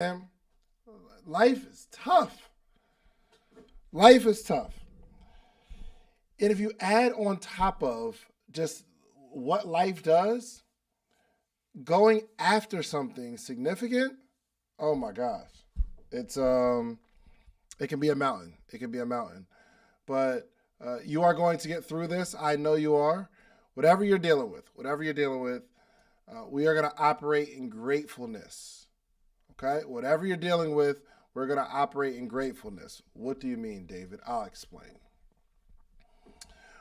And life is tough. Life is tough. And if you add on top of just what life does, going after something significant, oh my gosh. It's it can be a mountain. It can be a mountain. But you are going to get through this. I know you are. Whatever you're dealing with, we are going to operate in gratefulness. Okay? Whatever you're dealing with, we're going to operate in gratefulness. What do you mean, David? I'll explain.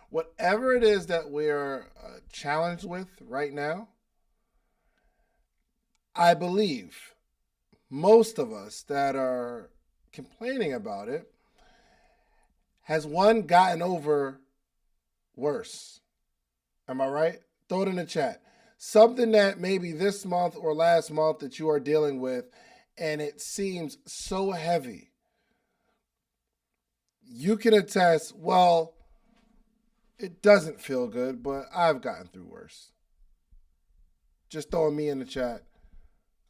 Whatever it is that we're challenged with right now, I believe most of us that are complaining about it has one gotten over worse. Am I right? Throw it in the chat. Something that maybe this month or last month that you are dealing with and it seems so heavy. You can attest, well, it doesn't feel good, but I've gotten through worse. Just throwing me in the chat.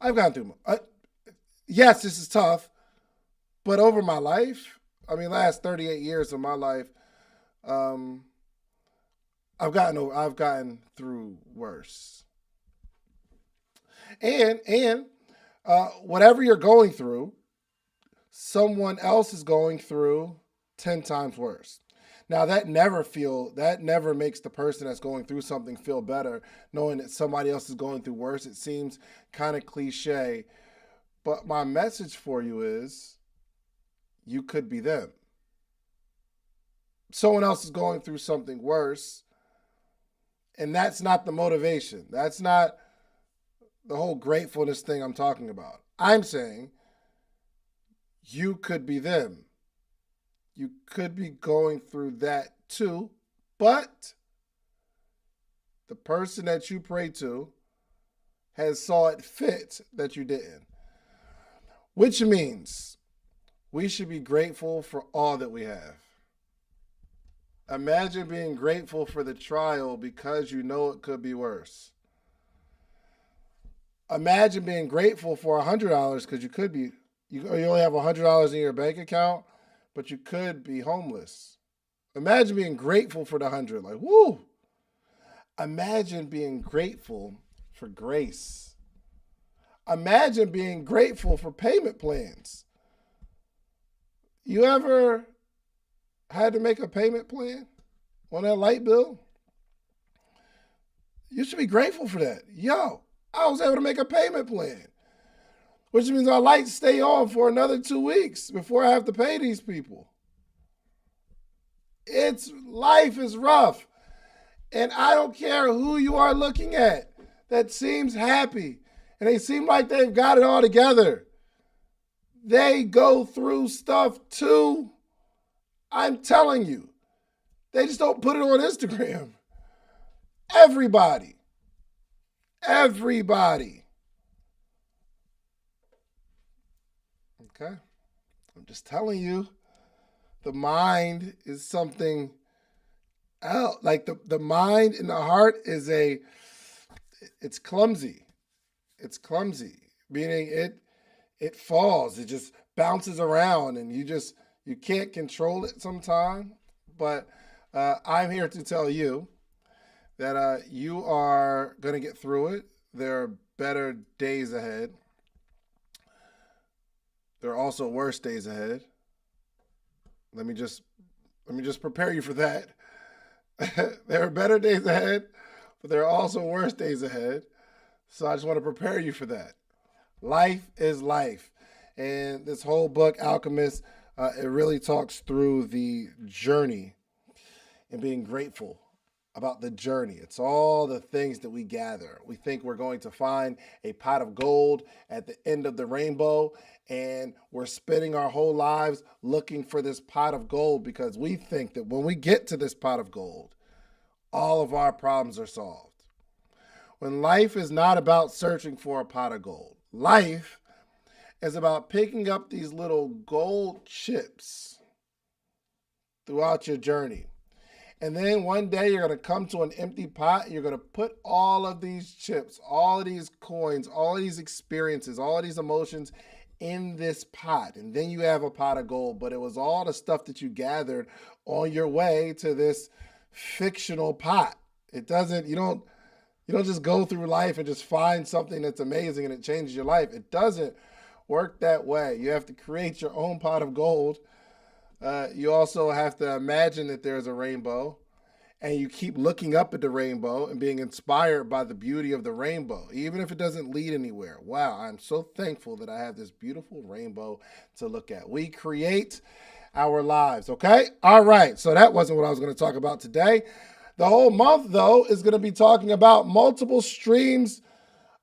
I've gotten through. Yes, this is tough, but over my life, I mean, last 38 years of my life, um, I've gotten through worse. And whatever you're going through, someone else is going through 10 times worse. Now that never makes the person that's going through something feel better, knowing that somebody else is going through worse. It seems kind of cliche, but my message for you is you could be them. Someone else is going through something worse, and that's not the motivation. That's not the whole gratefulness thing I'm talking about. I'm saying you could be them. You could be going through that too, but the person that you pray to has saw it fit that you didn't. Which means we should be grateful for all that we have. Imagine being grateful for the trial because you know it could be worse. Imagine being grateful for $100 because you only have $100 in your bank account, but you could be homeless. Imagine being grateful for the 100, like, woo. Imagine being grateful for grace. Imagine being grateful for payment plans. You ever had to make a payment plan on that light bill? You should be grateful for that. Yo, I was able to make a payment plan, which means our lights stay on for another 2 weeks before I have to pay these people. Life is rough. And I don't care who you are looking at that seems happy and they seem like they've got it all together. They go through stuff too. I'm telling you. They just don't put it on Instagram. Everybody. Everybody. Okay? I'm just telling you. The mind is something else. Like the mind and the heart it's clumsy. It's clumsy. Meaning it falls. It just bounces around and you can't control it sometimes. But I'm here to tell you that you are going to get through it. There are better days ahead. There are also worse days ahead. Let me just prepare you for that. There are better days ahead, but there are also worse days ahead. So I just want to prepare you for that. Life is life. And this whole book, Alchemist, it really talks through the journey and being grateful about the journey. It's all the things that we gather. We think we're going to find a pot of gold at the end of the rainbow, and we're spending our whole lives looking for this pot of gold because we think that when we get to this pot of gold, all of our problems are solved. When life is not about searching for a pot of gold, life is about picking up these little gold chips throughout your journey. And then one day you're going to come to an empty pot and you're going to put all of these chips, all of these coins, all of these experiences, all of these emotions in this pot. And then you have a pot of gold, but it was all the stuff that you gathered on your way to this fictional pot. You don't just go through life and just find something that's amazing and it changes your life. It doesn't work that way. You have to create your own pot of gold. You also have to imagine that there's a rainbow, and you keep looking up at the rainbow and being inspired by the beauty of the rainbow, even if it doesn't lead anywhere. Wow, I'm so thankful that I have this beautiful rainbow to look at. We create our lives, okay? All right, so that wasn't what I was going to talk about today. The whole month, though, is going to be talking about multiple streams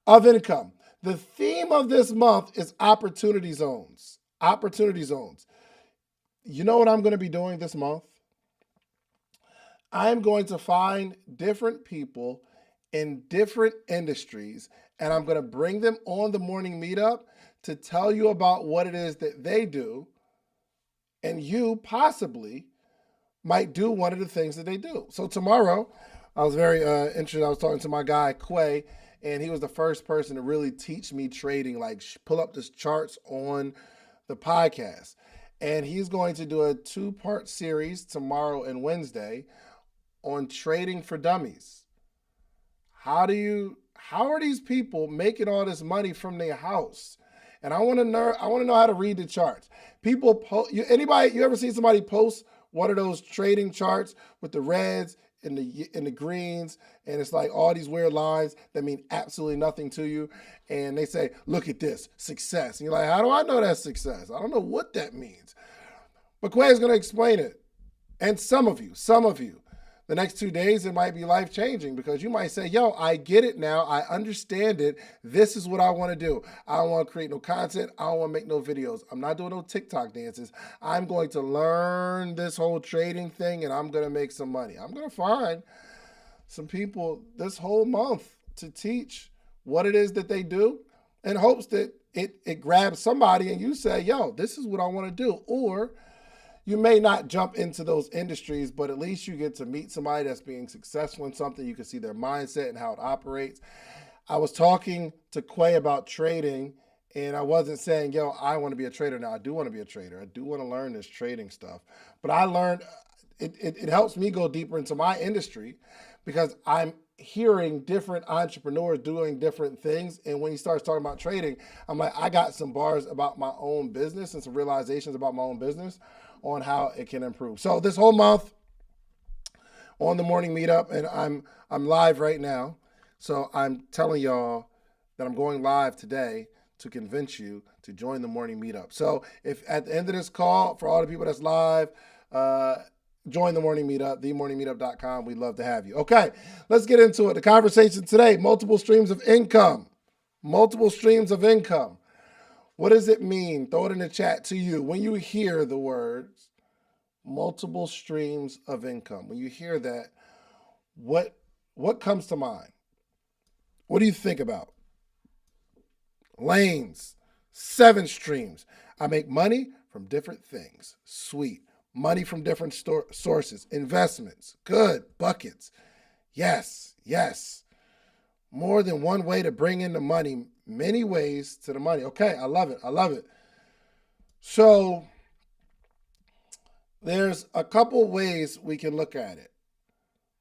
of income. The theme of this month is opportunity zones. Opportunity zones. You know what I'm going to be doing this month? I'm going to find different people in different industries, and I'm going to bring them on the morning meetup to tell you about what it is that they do, and you possibly might do one of the things that they do. So tomorrow, I was very interested. I was talking to my guy, Quay, and he was the first person to really teach me trading, like pull up the charts on the podcast. And he's going to do a 2-part series tomorrow and Wednesday on trading for dummies. How are these people making all this money from their house? And I want to know how to read the charts. You ever seen somebody post one of those trading charts with the reds and the greens, and it's like all these weird lines that mean absolutely nothing to you, and they say, look at this, success. And you're like, how do I know that's success? I don't know what that means. But Quay is going to explain it. And some of you, the next 2 days, it might be life-changing because you might say, yo, I get it now. I understand it. This is what I want to do. I don't want to create no content. I don't want to make no videos. I'm not doing no TikTok dances. I'm going to learn this whole trading thing, and I'm going to make some money. I'm going to find some people this whole month to teach what it is that they do in hopes that it grabs somebody and you say, yo, this is what I want to do. Or you may not jump into those industries, but at least you get to meet somebody that's being successful in something. You can see their mindset and how it operates. I was talking to Quay about trading, and I wasn't saying, yo, I want to be a trader. Now, I do want to be a trader. I do want to learn this trading stuff. But I learned it helps me go deeper into my industry because I'm hearing different entrepreneurs doing different things. And when he starts talking about trading, I'm like, I got some bars about my own business and some realizations about my own business on how it can improve. So this whole month on the morning meetup, and I'm live right now. So I'm telling y'all that I'm going live today to convince you to join the morning meetup. So if at the end of this call, for all the people that's live, join the morning meetup, themorningmeetup.com. We'd love to have you. Okay, let's get into it. The conversation today, multiple streams of income. Multiple streams of income. What does it mean? Throw it in the chat to you. When you hear the words multiple streams of income, when you hear that, what comes to mind? What do you think about? Lanes, 7 streams. I make money from different things. Sweet. Money from different sources. Investments. Good. Buckets. Yes. More than one way to bring in the money. Many ways to the money. Okay, I love it. So there's a couple ways we can look at it.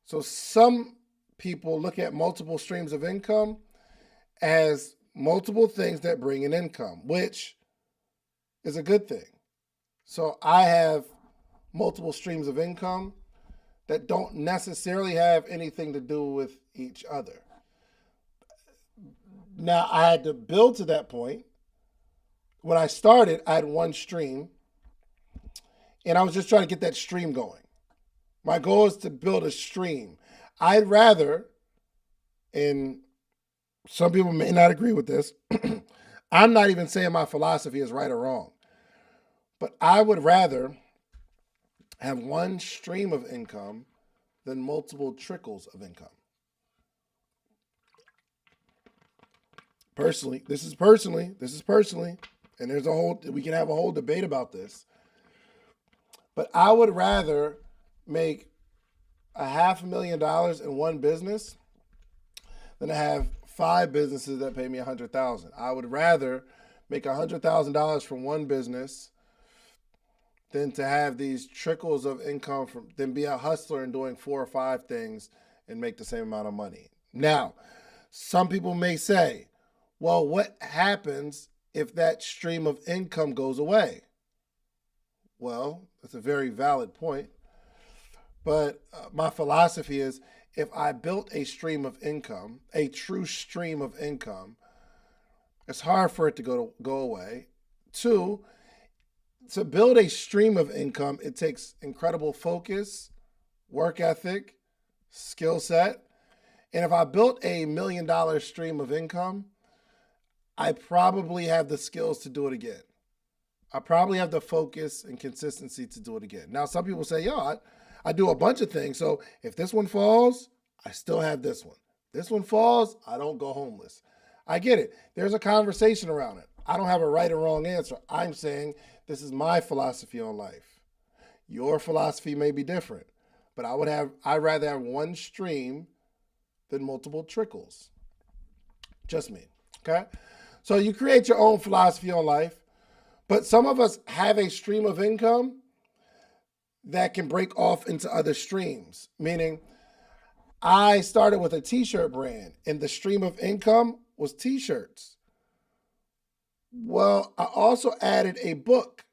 So some people look at multiple streams of income as multiple things that bring in income, which is a good thing. So I have multiple streams of income that don't necessarily have anything to do with each other. Now, I had to build to that point. When I started, I had one stream, and I was just trying to get that stream going. My goal is to build a stream. I'd rather, and some people may not agree with this, I'm not even saying my philosophy is right or wrong, but I would rather have one stream of income than multiple trickles of income. This is personally, and we can have a whole debate about this, but I would rather make $500,000 in one business than to have 5 businesses that pay me $100,000. I would rather make $100,000 from one business than to have these trickles of income from, than be a hustler and doing 4 or 5 things and make the same amount of money. Now, some people may say, well, what happens if that stream of income goes away? Well, that's a very valid point. But my philosophy is, if I built a stream of income, a true stream of income, it's hard for it to go away. 2, to build a stream of income, it takes incredible focus, work ethic, skill set. And if I built a $1 million stream of income, I probably have the skills to do it again. I probably have the focus and consistency to do it again. Now, some people say, yo, I do a bunch of things. So if this one falls, I still have this one. This one falls, I don't go homeless. I get it. There's a conversation around it. I don't have a right or wrong answer. I'm saying this is my philosophy on life. Your philosophy may be different, but I'd rather have one stream than multiple trickles. Just me, okay? So you create your own philosophy on life, but some of us have a stream of income that can break off into other streams, meaning I started with a t-shirt brand and the stream of income was t-shirts. Well, I also added a book,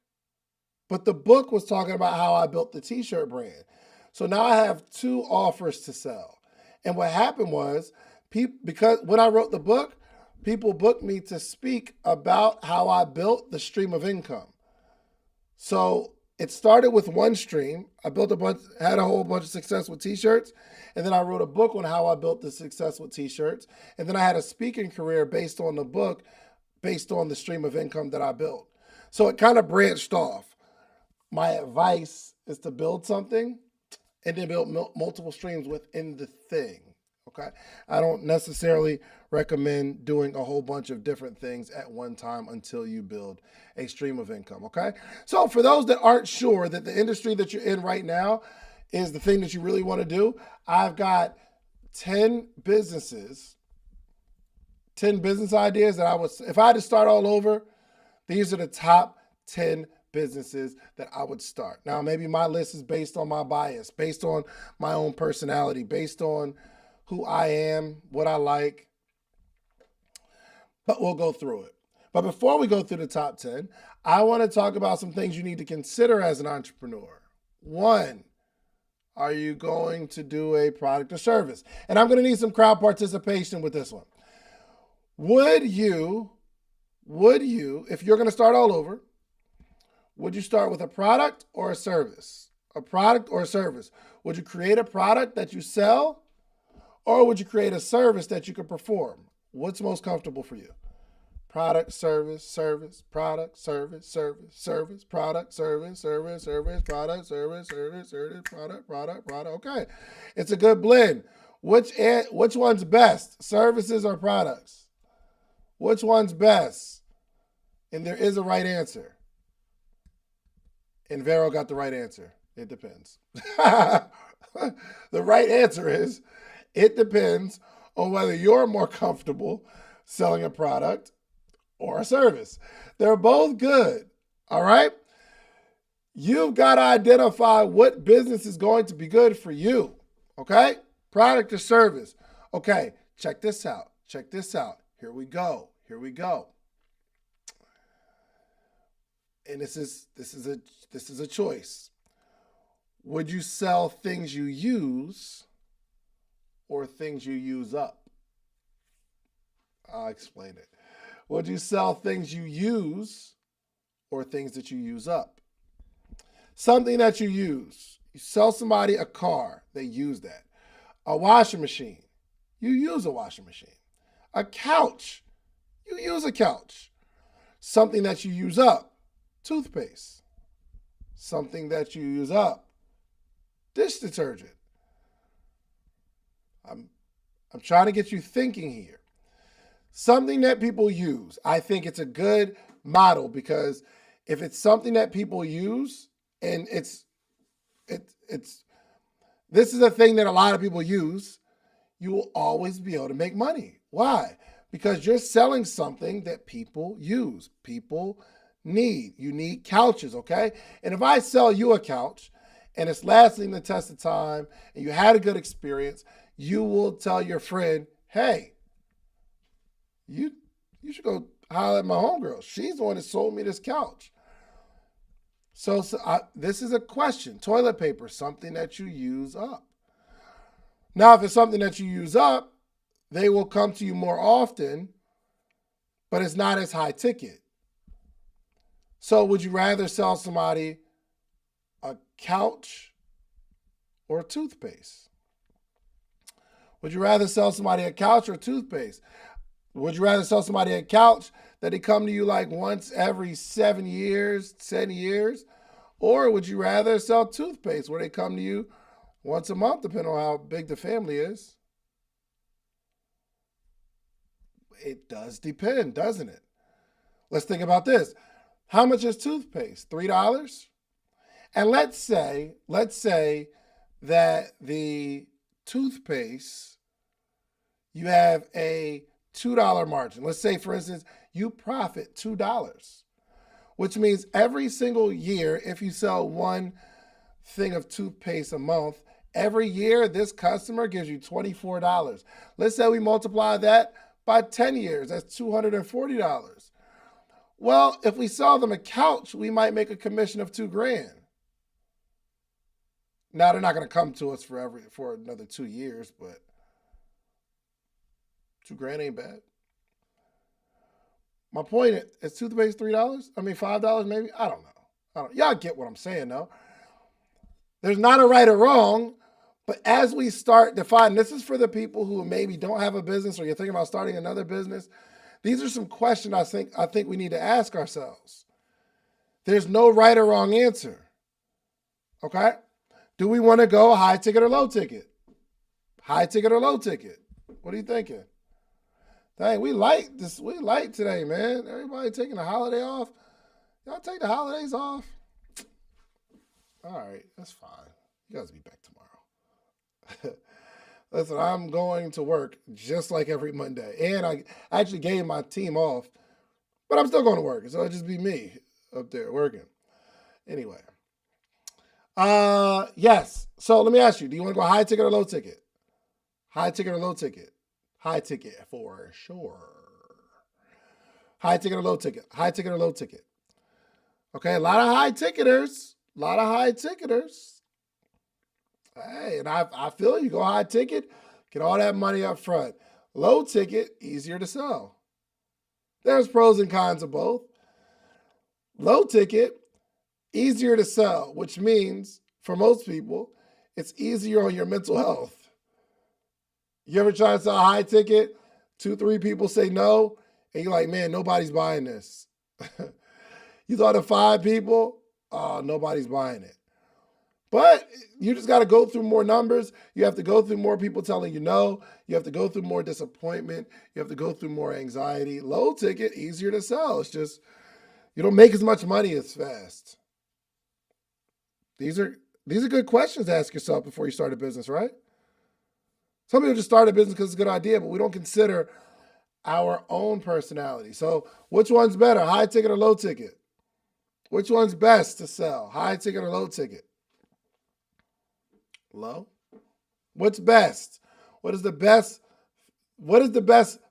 but the book was talking about how I built the t-shirt brand. So now I have 2 offers to sell. And what happened was, because when I wrote the book, people booked me to speak about how I built the stream of income. So it started with one stream. I had a whole bunch of success with t-shirts. And then I wrote a book on how I built the success with t-shirts. And then I had a speaking career based on the book, based on the stream of income that I built. So it kind of branched off. My advice is to build something and then build multiple streams within the thing, okay? I don't necessarily recommend doing a whole bunch of different things at one time until you build a stream of income, okay? So for those that aren't sure that the industry that you're in right now is the thing that you really want to do, I've got 10 business ideas that if I had to start all over, these are the top 10 businesses that I would start. Now, maybe my list is based on my bias, based on my own personality, based on who I am, what I like, but we'll go through it. But before we go through the top 10, I want to talk about some things you need to consider as an entrepreneur. 1, are you going to do a product or service? And I'm going to need some crowd participation with this one. Would you, if you're going to start all over, would you start with a product or a service? A product or a service? Would you create a product that you sell, or would you create a service that you can perform? What's most comfortable for you? Product, service, service, product, service, service, service, product, service, service, service, product, service, service, service, product, product. Okay, it's a good blend. Which one's best, services or products? Which one's best? And there is a right answer. And Vero got the right answer. It depends. The right answer is, it depends on whether you're more comfortable selling a product or a service. They're both good, all right? You've got to identify what business is going to be good for you, okay? Product or service. Okay, check this out. Check this out. Here we go. Here we go. And this is a choice. Would you sell things you use or things you use up? I'll explain it. Would you sell things you use or things that you use up? Something that you use. You sell somebody a car, they use that. A washing machine, you use a washing machine. A couch, you use a couch. Something that you use up, toothpaste. Something that you use up, dish detergent. I'm trying to get you thinking here. Something that people use. I think it's a good model, because if it's something that people use and this is a thing that a lot of people use, you will always be able to make money. Why? because you're selling something that people use, people need. You need couches, okay? And if I sell you a couch and it's lasting the test of time and you had a good experience, you will tell your friend, hey, you should go holler at my homegirl. She's the one that sold me this couch. So this is a question. Toilet paper, something that you use up. Now, if it's something that you use up, they will come to you more often, but it's not as high ticket. So would you rather sell somebody a couch or toothpaste? Would you rather sell somebody a couch or toothpaste? Would you rather sell somebody a couch that they come to you like once every 7 years, 10 years? Or would you rather sell toothpaste where they come to you once a month, depending on how big the family is? It does depend, doesn't it? Let's think about this. How much is toothpaste? $3? And let's say that the toothpaste, you have a $2 margin. Let's say, for instance, you profit $2, which means every single year, if you sell one thing of toothpaste a month, every year this customer gives you $24. Let's say we multiply that by 10 years. That's $240. Well, if we sell them a couch, we might make a commission of $2,000. Now they're not going to come to us for another 2 years, but $2,000 ain't bad. My point is toothpaste $3? I mean $5 maybe? I don't know. Y'all get what I'm saying though. There's not a right or wrong, but as we start defining, this is for the people who maybe don't have a business or you're thinking about starting another business. These are some questions I think we need to ask ourselves. There's no right or wrong answer. Okay? Do we want to go high ticket or low ticket? High ticket or low ticket? What are you thinking? Dang, we light today, man. Everybody taking a holiday off. Y'all take the holidays off? All right, that's fine. You guys will be back tomorrow. Listen, I'm going to work just like every Monday. And I actually gave my team off, but I'm still going to work. So it'll just be me up there working. Anyway. Yes. So let me ask you, do you want to go high ticket or low ticket? High ticket or low ticket? High ticket for sure. High ticket or low ticket? High ticket or low ticket? Okay, a lot of high ticketers. Hey, and I feel you. Go high ticket, get all that money up front. Low ticket, easier to sell. There's pros and cons of both. Low ticket, easier to sell, which means for most people, it's easier on your mental health. You ever try to sell a high ticket? 2-3 people say no, and you're like, man, nobody's buying this. You thought of 5 people, nobody's buying it. But you just got to go through more numbers. You have to go through more people telling you no. You have to go through more disappointment. You have to go through more anxiety. Low ticket, easier to sell. It's just, you don't make as much money as fast. These are good questions to ask yourself before you start a business, right? Some people just start a business because it's a good idea, but we don't consider our own personality. So which one's better, high ticket or low ticket? Which one's best to sell, high ticket or low ticket? Low? What's best? What is the best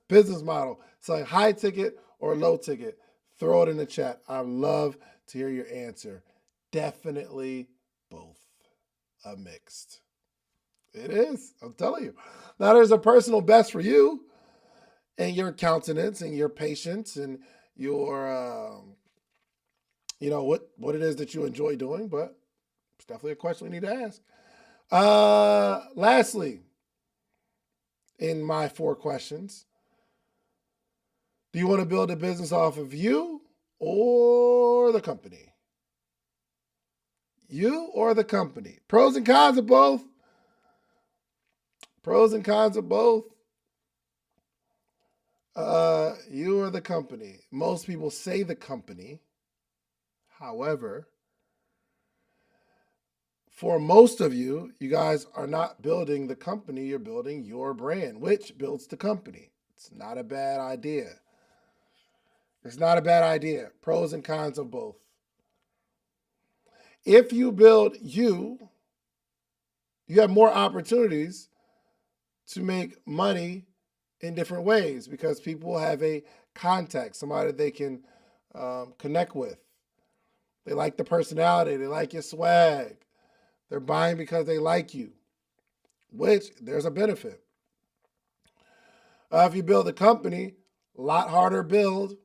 business model? Selling high ticket or low ticket? Throw it in the chat. I'd love to hear your answer. Definitely both. A mixed. It is. I'm telling you. Now there's a personal best for you and your countenance and your patience and your, what it is that you enjoy doing, but it's definitely a question we need to ask. Lastly, in my 4 questions, do you want to build a business off of you or the company? You or the company? Pros and cons of both. Pros and cons of both. You or the company? Most people say the company. However, for most of you, you guys are not building the company, you're building your brand, which builds the company. It's not a bad idea. It's not a bad idea. Pros and cons of both. If you build you have more opportunities to make money in different ways because people have a contact, somebody they can connect with. They like the personality. They like your swag. They're buying because they like you, which there's a benefit. If you build a company, a lot harder build,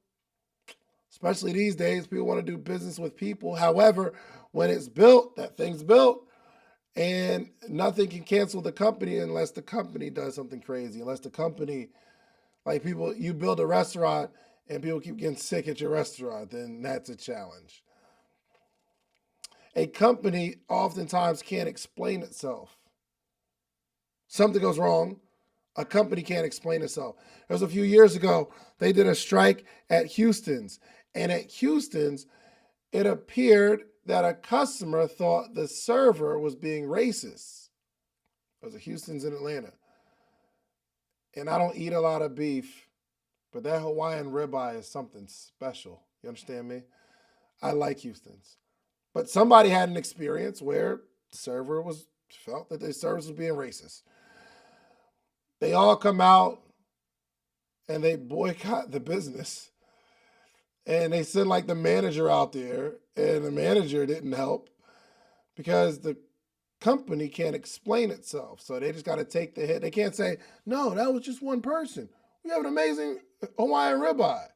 especially these days. People want to do business with people. However, when it's built, that thing's built, and nothing can cancel the company unless the company does something crazy, unless the company, like people, you build a restaurant and people keep getting sick at your restaurant, then that's a challenge. A company oftentimes can't explain itself. Something goes wrong. A company can't explain itself. There was a few years ago, they did a strike at Houston's. And at Houston's, it appeared that a customer thought the server was being racist. It was a Houston's in Atlanta. And I don't eat a lot of beef, but that Hawaiian ribeye is something special. You understand me? I like Houston's. But somebody had an experience where the server felt that the service was being racist. They all come out and they boycott the business. And they send like the manager out there, and the manager didn't help because the company can't explain itself. So they just got to take the hit. They can't say, no, that was just one person. We have an amazing Hawaiian ribeye.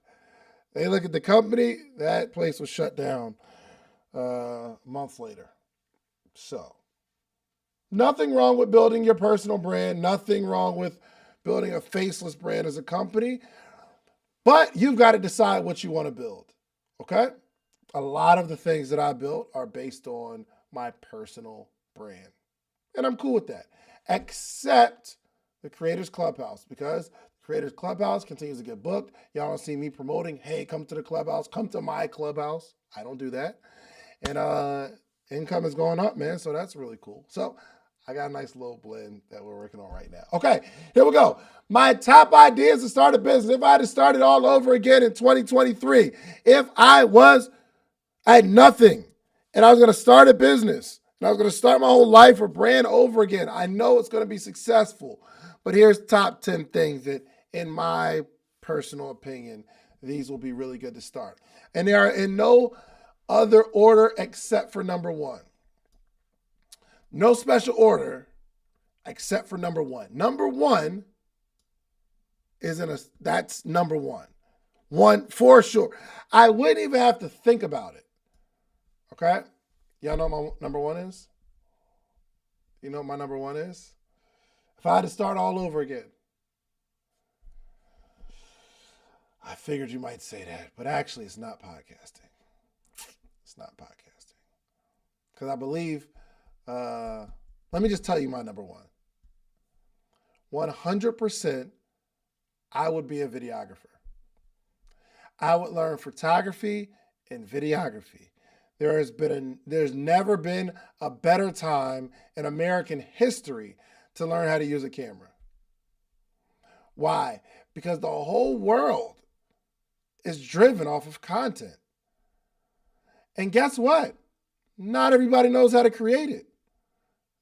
They look at the company, that place was shut down a month later. So nothing wrong with building your personal brand. Nothing wrong with building a faceless brand as a company. But you've got to decide what you want to build, okay? A lot of the things that I built are based on my personal brand. And I'm cool with that, except the Creators Clubhouse, because Creators Clubhouse continues to get booked. Y'all don't see me promoting, hey, come to the Clubhouse, come to my Clubhouse. I don't do that. And income is going up, man, so that's really cool. So I got a nice little blend that we're working on right now. Okay, here we go. My top ideas to start a business. If I had to start it all over again in 2023, if I had nothing and I was going to start a business and I was going to start my whole life or brand over again, I know it's going to be successful. But here's top 10 things that, in my personal opinion, these will be really good to start. And they are in no other order except for number one. No special order except for number one. Number one that's number one. One for sure. I wouldn't even have to think about it. Okay? Y'all know what my number one is? You know what my number one is? If I had to start all over again. I figured you might say that, but actually it's not podcasting. It's not podcasting. Because I believe, let me just tell you my number one. 100%, I would be a videographer. I would learn photography and videography. There's never been a better time in American history to learn how to use a camera. Why? Because the whole world is driven off of content. And guess what? Not everybody knows how to create it.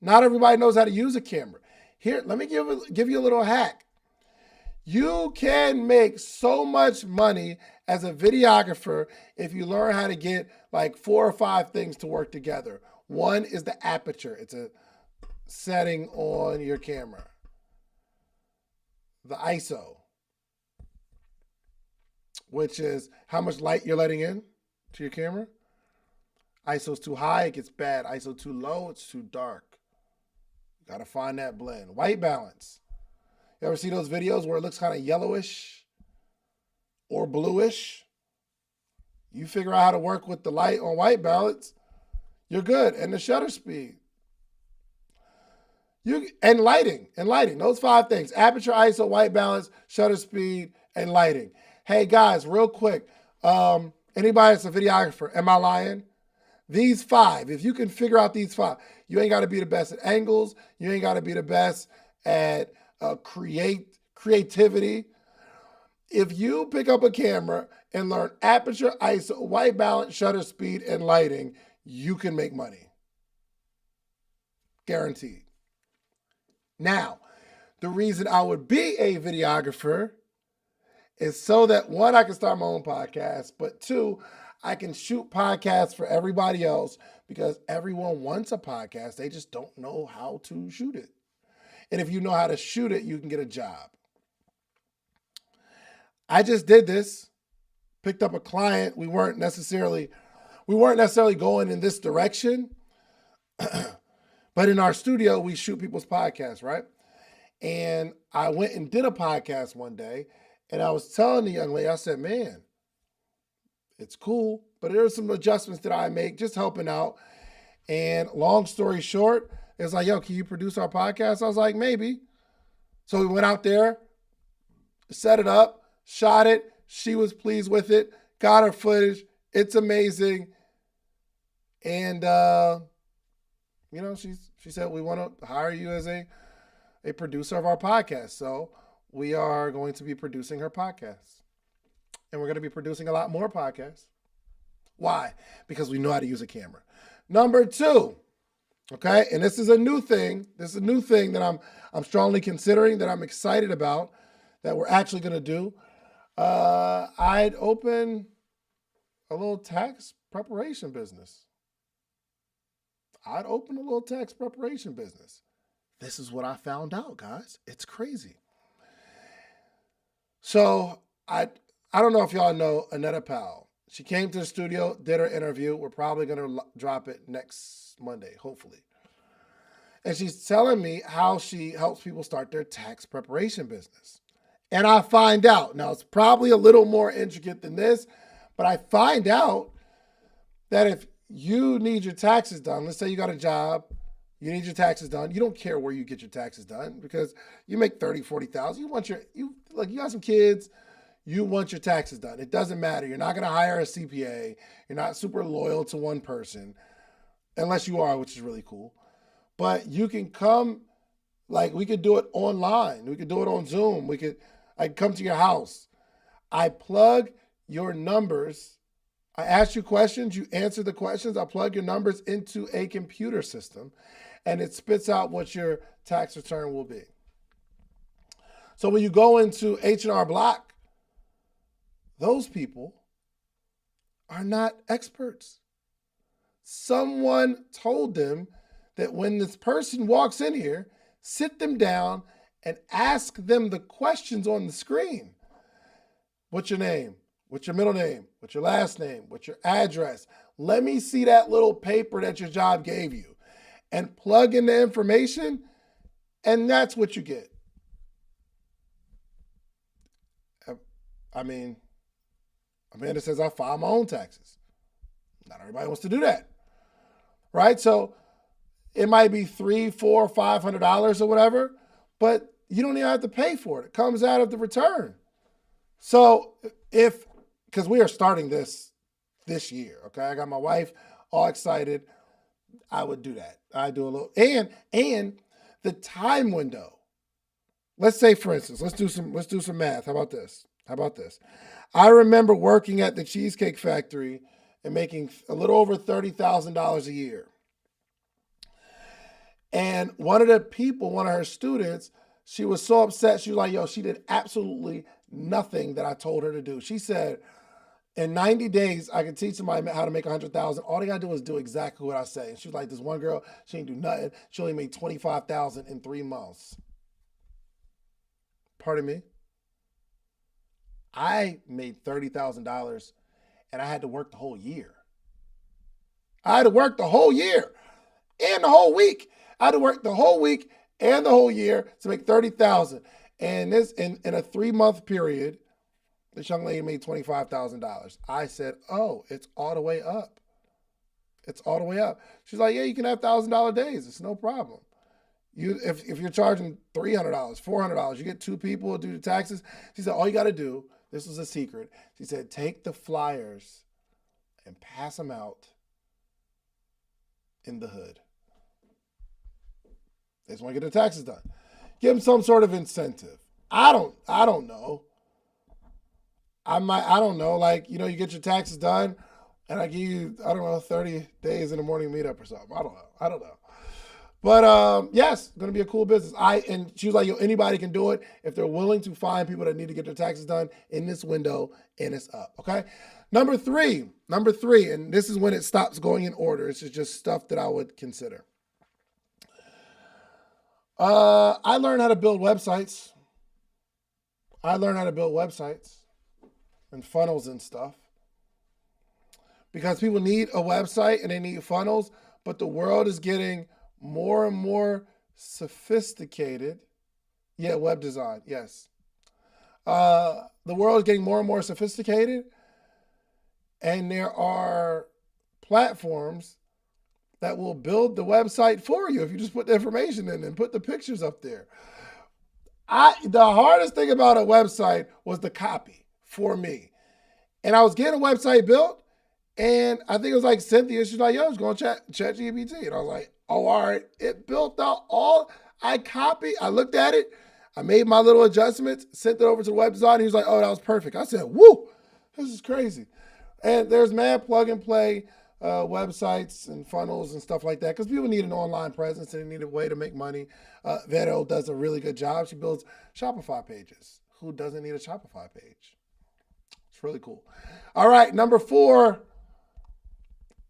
Not everybody knows how to use a camera. Here, let me give you a little hack. You can make so much money as a videographer if you learn how to get like 4 or 5 things to work together. One is the aperture. It's a setting on your camera. The ISO, which is how much light you're letting in to your camera. ISO's too high, it gets bad. ISO too low, it's too dark. You gotta find that blend. White balance. You ever see those videos where it looks kind of yellowish or bluish? You figure out how to work with the light on white balance, you're good. And the shutter speed. And lighting. Those 5 things. Aperture, ISO, white balance, shutter speed, and lighting. Hey guys, real quick. Anybody that's a videographer, am I lying? These 5, if you can figure out these 5, you ain't got to be the best at angles. You ain't got to be the best at creativity. If you pick up a camera and learn aperture, ISO, white balance, shutter speed, and lighting, you can make money. Guaranteed. Now, the reason I would be a videographer is so that, one, I can start my own podcast, but two, I can shoot podcasts for everybody else because everyone wants a podcast. They just don't know how to shoot it. And if you know how to shoot it, you can get a job. I just did this, picked up a client. We weren't necessarily going in this direction, but in our studio, we shoot people's podcasts, right? And I went and did a podcast one day, and I was telling the young lady, I said, man, it's cool, but there are some adjustments that I make, just helping out. And long story short, it's like, yo, can you produce our podcast? I was like, maybe. So we went out there, set it up, shot it. She was pleased with it, got her footage. It's amazing. And, she said, we want to hire you as a producer of our podcast. So we are going to be producing her podcast. And we're going to be producing a lot more podcasts. Why? Because we know how to use a camera. Number two, okay, and this is a new thing. This is a new thing that I'm strongly considering, that I'm excited about, that we're actually going to do. I'd open a little tax preparation business. This is what I found out, guys. It's crazy. So I don't know if y'all know Annetta Powell. She came to the studio, did her interview. We're probably going to drop it next Monday, hopefully. And she's telling me how she helps people start their tax preparation business. And I find out, now it's probably a little more intricate than this, but I find out that if you need your taxes done, let's say you got a job, you need your taxes done. You don't care where you get your taxes done because you make 30, 40,000. You got some kids, you want your taxes done. It doesn't matter. You're not going to hire a CPA. You're not super loyal to one person, unless you are, which is really cool. But you can come, like we could do it online. We could do it on Zoom. I could come to your house. I plug your numbers. I ask you questions. You answer the questions. I plug your numbers into a computer system, and it spits out what your tax return will be. So when you go into H&R Block, those people are not experts. Someone told them that when this person walks in here, sit them down and ask them the questions on the screen. What's your name? What's your middle name? What's your last name? What's your address? Let me see that little paper that your job gave you. And plug in the information, and that's what you get. I mean, Amanda says I file my own taxes. Not everybody wants to do that, right? So it might be $300, $400, $500 or whatever, but you don't even have to pay for it. It comes out of the return. So because we are starting this year, okay? I got my wife all excited. I would do that. I do a little, and the time window. Let's say, for instance, let's do some math. How about this? I remember working at the Cheesecake Factory and making a little over $30,000 a year. And one of her students, she was so upset. She was like, yo, she did absolutely nothing that I told her to do. She said, in 90 days, I could teach somebody how to make $100,000. All they got to do is do exactly what I say. And she was like, this one girl, she didn't do nothing. She only made $25,000 in 3 months. Pardon me? I made $30,000 and I had to work the whole year. I had to work the whole year and the whole week. I had to work the whole week and the whole year to make $30,000. And this in a 3-month period, this young lady made $25,000. I said, oh, it's all the way up. It's all the way up. She's like, yeah, you can have $1,000 days. It's no problem. If you're charging $300, $400, you get 2 people to do the taxes. She said, all you got to do, this was a secret. She said, take the flyers and pass them out in the hood. They just want to get their taxes done. Give them some sort of incentive. I don't know. I don't know, like, you get your taxes done and I give you, I don't know, 30 days in the morning meetup or something. I don't know. But yes, going to be a cool business. And she was like, anybody can do it if they're willing to find people that need to get their taxes done in this window, and it's up. Okay. Number three, and this is when it stops going in order. It's just stuff that I would consider. I learned how to build websites. And funnels and stuff, because people need a website and they need funnels, but the world is getting more and more sophisticated. Yeah, web design, yes. The world is getting more and more sophisticated, and there are platforms that will build the website for you if you just put the information in and put the pictures up there. The hardest thing about a website was the copy for me. And I was getting a website built, and I think it was like Cynthia, she's like, yo, it's going to ChatGPT. And I was like, oh, all right. It built out I looked at it, I made my little adjustments, sent it over to the web designer. He was like, oh, that was perfect. I said, woo, this is crazy. And there's mad plug and play websites and funnels and stuff like that, because people need an online presence and they need a way to make money. Vero does a really good job. She builds Shopify pages. Who doesn't need a Shopify page? It's really cool. All right, number 4,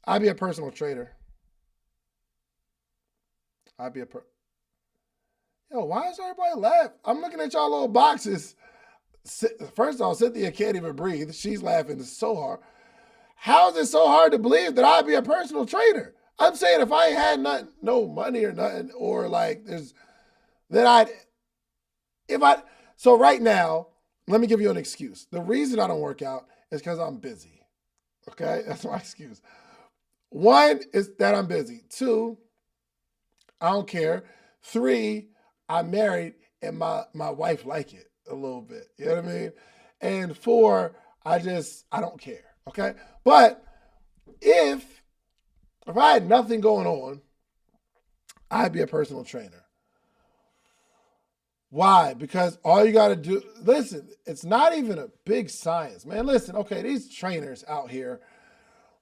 I'd be a personal trader. Yo, why is everybody laughing? I'm looking at y'all little boxes. First of all, Cynthia can't even breathe. She's laughing so hard. How is it so hard to believe that I'd be a personal trader? I'm saying if I ain't had nothing, no money or nothing, or like so right now, let me give you an excuse. The reason I don't work out is because I'm busy. Okay, that's my excuse. 1 is that I'm busy. 2, I don't care. 3, I'm married and my wife like it a little bit. You know what I mean? And 4, I don't care. Okay. But if I had nothing going on, I'd be a personal trainer. Why? Because all you got to do, listen, it's not even a big science, man. Listen, okay, these trainers out here,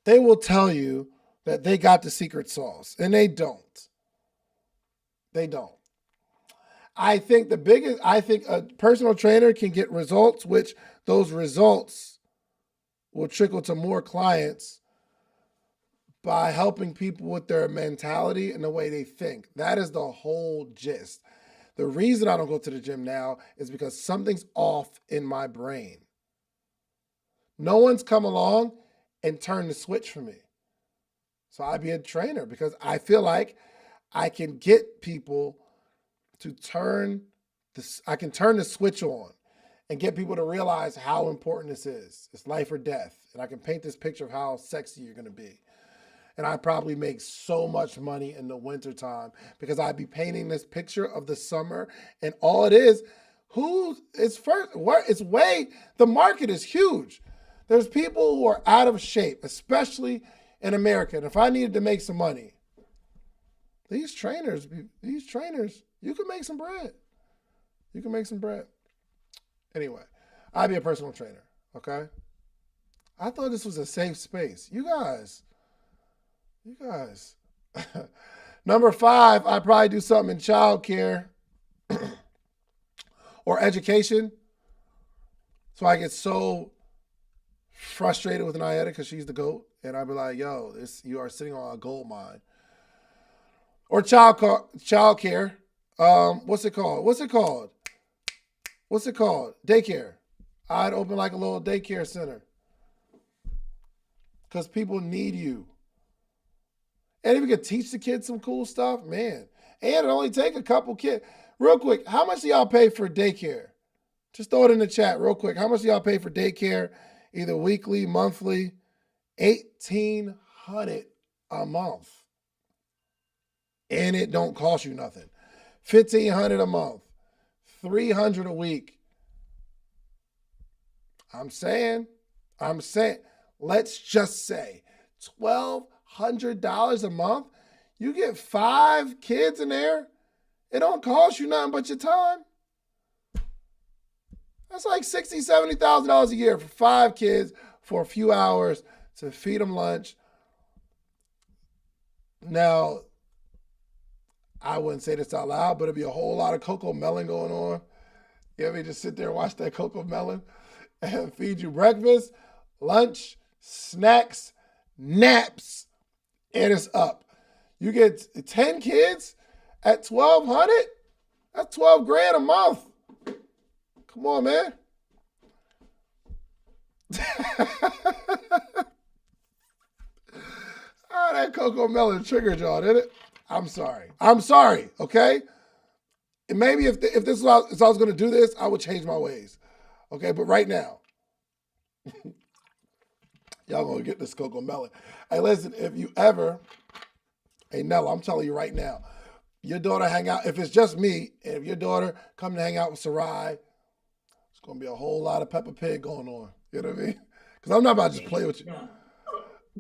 they will tell you that they got the secret sauce, and they don't. They don't. I think a personal trainer can get results, which those results will trickle to more clients by helping people with their mentality and the way they think. That is the whole gist. The reason I don't go to the gym now is because something's off in my brain. No one's come along and turned the switch for me. So I'd be a trainer because I feel like I can get people to turn the switch on and get people to realize how important this is. It's life or death. And I can paint this picture of how sexy you're going to be. And I probably make so much money in the wintertime because I'd be painting this picture of the summer, and all it is, the market is huge. There's people who are out of shape, especially in America. And if I needed to make some money, these trainers, you can make some bread. Anyway, I'd be a personal trainer, okay? I thought this was a safe space. You guys. Number 5, I'd probably do something in childcare or education. So I get so frustrated with Nayetta because she's the GOAT. And I'd be like, yo, you are sitting on a gold mine. Or childcare. What's it called? Daycare. I'd open like a little daycare center. Because people need you. And if you could teach the kids some cool stuff, man. And it only take a couple kids. Real quick, how much do y'all pay for daycare? Just throw it in the chat real quick. How much do y'all pay for daycare? Either weekly, monthly? $1,800 a month. And it don't cost you nothing. $1,500 a month. $300 a week. I'm saying, let's just say $1,200 a month. You get 5 kids in there. It don't cost you nothing but your time. That's like $60,000, $70,000 a year for 5 kids for a few hours to feed them lunch. Now, I wouldn't say this out loud, but it'd be a whole lot of cocoa melon going on. You ever just sit there and watch that cocoa melon and feed you breakfast, lunch, snacks, naps, and it's up. You get 10 kids at $1,200. That's $12,000 a month. Come on, man. Oh, that cocoa melon triggered y'all, didn't it? I'm sorry. Okay? And maybe if I was going to do this, I would change my ways. Okay? But right now, y'all going to get this cocoa melon. Hey, listen, if you ever, hey, Nella, I'm telling you right now, your daughter hang out, if it's just me, and if your daughter come to hang out with Sarai, it's going to be a whole lot of Peppa Pig going on. You know what I mean? Because I'm not about to just play with you.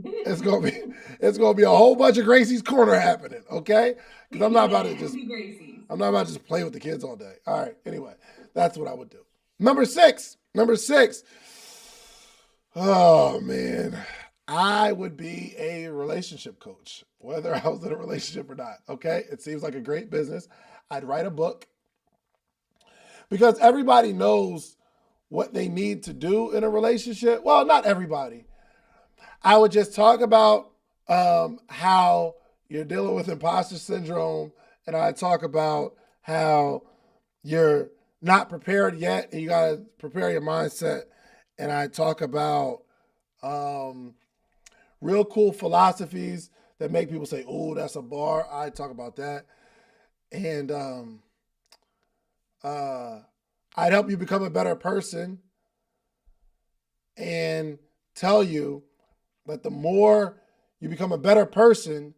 It's gonna be a whole bunch of Gracie's Corner happening, okay? Because I'm not about to just play with the kids all day. All right, anyway, that's what I would do. Number six. Oh man, I would be a relationship coach, whether I was in a relationship or not. Okay, it seems like a great business. I'd write a book because everybody knows what they need to do in a relationship. Well, not everybody. I would just talk about how you're dealing with imposter syndrome, and I talk about how you're not prepared yet, and you got to prepare your mindset. And I talk about real cool philosophies that make people say, "Oh, that's a bar." I talk about that, and I'd help you become a better person, and tell you that the more you become a better person,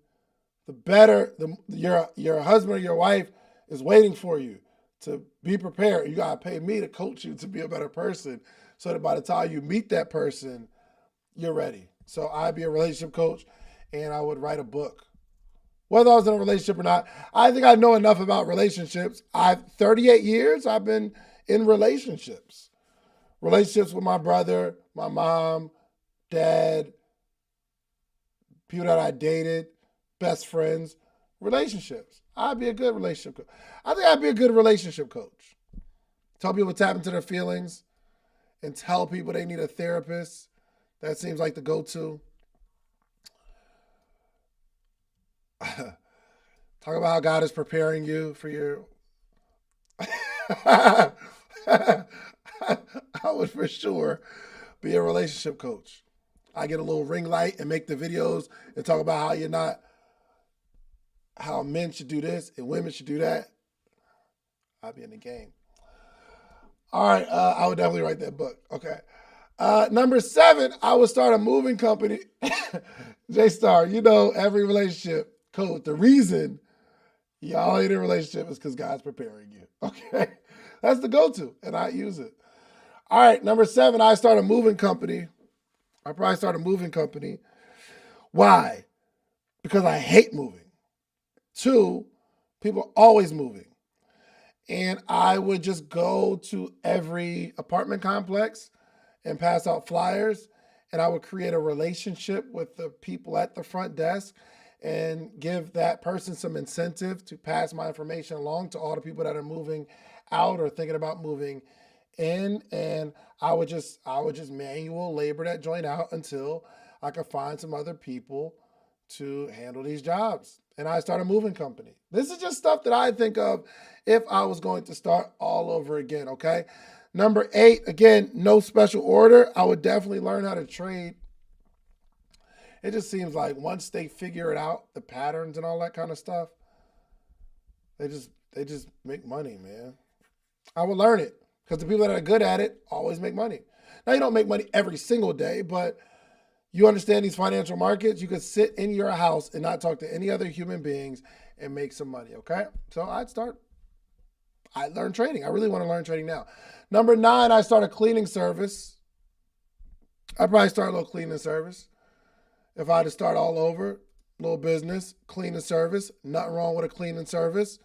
the better your husband or your wife is waiting for you to be prepared. You got to pay me to coach you to be a better person so that by the time you meet that person, you're ready. So I'd be a relationship coach and I would write a book. Whether I was in a relationship or not, I think I know enough about relationships. 38 years I've been in relationships. Relationships with my brother, my mom, dad, people that I dated, best friends, relationships. I'd be a good relationship coach. I think I'd be a good relationship coach. Tell people to tap into their feelings and tell people they need a therapist. That seems like the go-to. Talk about how God is preparing you for your... I would for sure be a relationship coach. I get a little ring light and make the videos and talk about how men should do this and women should do that. I'll be in the game. All right, I would definitely write that book. Okay. Number 7, I would start a moving company. J-Star, every relationship coach, the reason y'all ain't in a relationship is because God's preparing you. Okay. That's the go-to, and I use it. All right, number 7, I start a moving company. I probably start a moving company. Why? Because I hate moving. 2, people are always moving. And I would just go to every apartment complex and pass out flyers. And I would create a relationship with the people at the front desk and give that person some incentive to pass my information along to all the people that are moving out or thinking about moving in. And I would just manual labor that joint out until I could find some other people to handle these jobs. And I start a moving company. This is just stuff that I think of if I was going to start all over again, okay? Number 8, again, no special order. I would definitely learn how to trade. It just seems like once they figure it out, the patterns and all that kind of stuff, they just make money, man. I would learn it because the people that are good at it always make money. Now, you don't make money every single day, but you understand these financial markets. You could sit in your house and not talk to any other human beings and make some money, okay? So I learned trading. I really want to learn trading now. Number 9, I start a cleaning service. I'd probably start a little cleaning service. If I had to start all over, little business, cleaning service, nothing wrong with a cleaning service.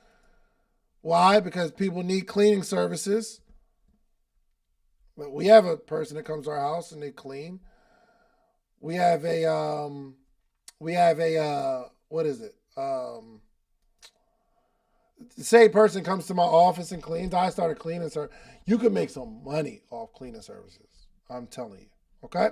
Why? Because people need cleaning services. But we have a person that comes to our house and they clean. We have a what is it? The same person comes to my office and cleans. I started cleaning, sir. You could make some money off cleaning services. I'm telling you. Okay.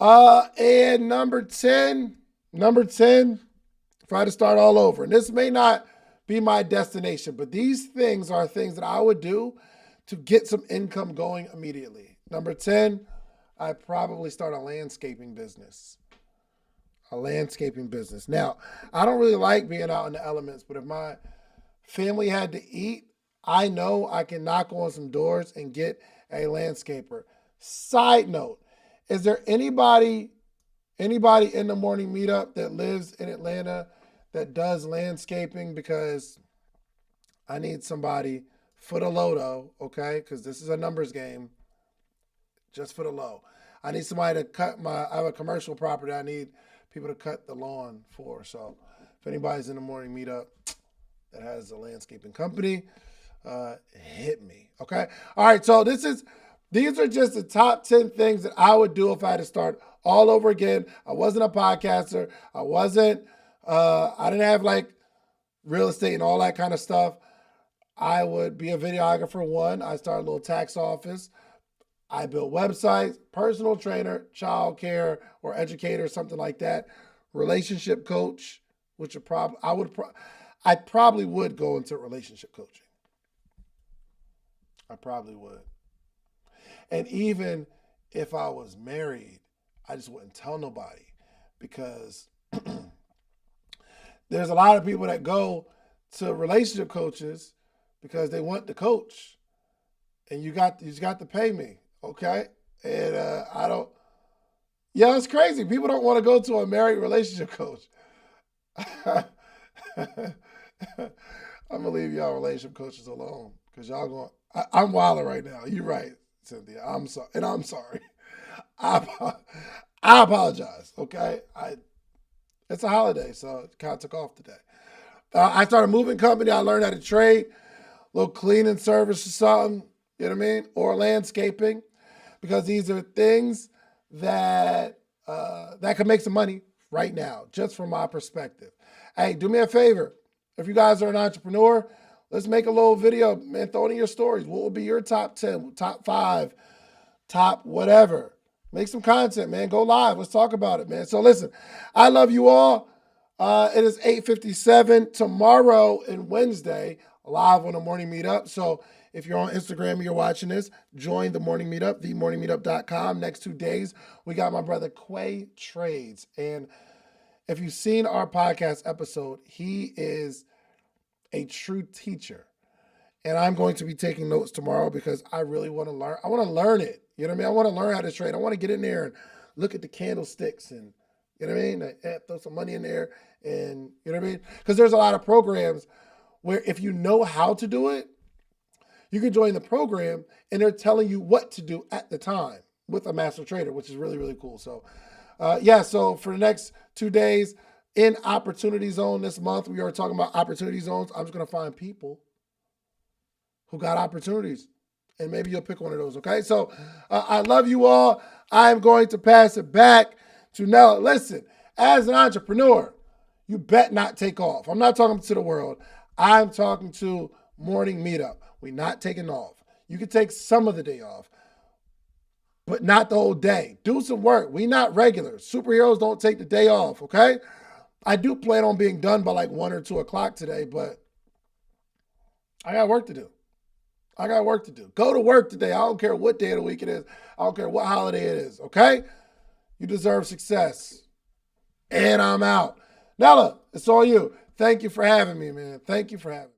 And number 10, if I had to start all over, and this may not be my destination, but these things are things that I would do to get some income going immediately. Number 10, I'd probably start a landscaping business. Now, I don't really like being out in the elements, but if my family had to eat, I know I can knock on some doors and get a landscaper. Side note, is there anybody in the morning meetup that lives in Atlanta that does landscaping? Because I need somebody for the low though, okay? Because this is a numbers game, just for the low. I need somebody to I have a commercial property I need people to cut the lawn for. So if anybody's in the morning meetup that has a landscaping company, hit me, okay? All right, so these are just the top 10 things that I would do if I had to start all over again. I wasn't a podcaster. I didn't have like real estate and all that kind of stuff. I would be a videographer, one. I started a little tax office. I built websites, personal trainer, child care or educator, something like that. Relationship coach, which I probably would go into relationship coaching. I probably would. And even if I was married, I just wouldn't tell nobody, because there's a lot of people that go to relationship coaches because they want the coach, and you got to pay me, okay? And it's crazy. People don't want to go to a married relationship coach. I'm gonna leave y'all relationship coaches alone, because I'm wilding right now. You're right, Cynthia. I'm sorry, and I'm sorry. I apologize. Okay, it's a holiday, so it kind of took off today. I started a moving company. I learned how to trade, a little cleaning service or something. You know what I mean? Or landscaping, because these are things that can make some money right now, just from my perspective. Hey, do me a favor. If you guys are an entrepreneur, let's make a little video, man. Throw it in your stories. What would be your top 10, top 5, top whatever? Make some content, man. Go live. Let's talk about it, man. So listen, I love you all. It is 8:57 tomorrow and Wednesday, live on the morning meetup. So if you're on Instagram and you're watching this, join the morning meetup, themorningmeetup.com. Next 2 days, we got my brother Quay Trades. And if you've seen our podcast episode, he is a true teacher. And I'm going to be taking notes tomorrow because I really want to learn. I want to learn it. You know what I mean? I want to learn how to trade. I want to get in there and look at the candlesticks and, you know what I mean? Throw some money in there and, you know what I mean? Because there's a lot of programs where if you know how to do it, you can join the program and they're telling you what to do at the time with a master trader, which is really, really cool. So, so for the next 2 days in Opportunity Zone this month, we are talking about opportunity zones. I'm just going to find people who got opportunities, and maybe you'll pick one of those, okay? So I love you all. I'm going to pass it back to Nella. Listen, as an entrepreneur, you bet not take off. I'm not talking to the world. I'm talking to morning meetup. We're not taking off. You can take some of the day off, but not the whole day. Do some work. We not regulars. Superheroes don't take the day off, okay? I do plan on being done by like 1 or 2 o'clock today, but I got work to do. Go to work today. I don't care what day of the week it is. I don't care what holiday it is, okay? You deserve success. And I'm out. Nella, it's all you. Thank you for having me, man. Thank you for having me.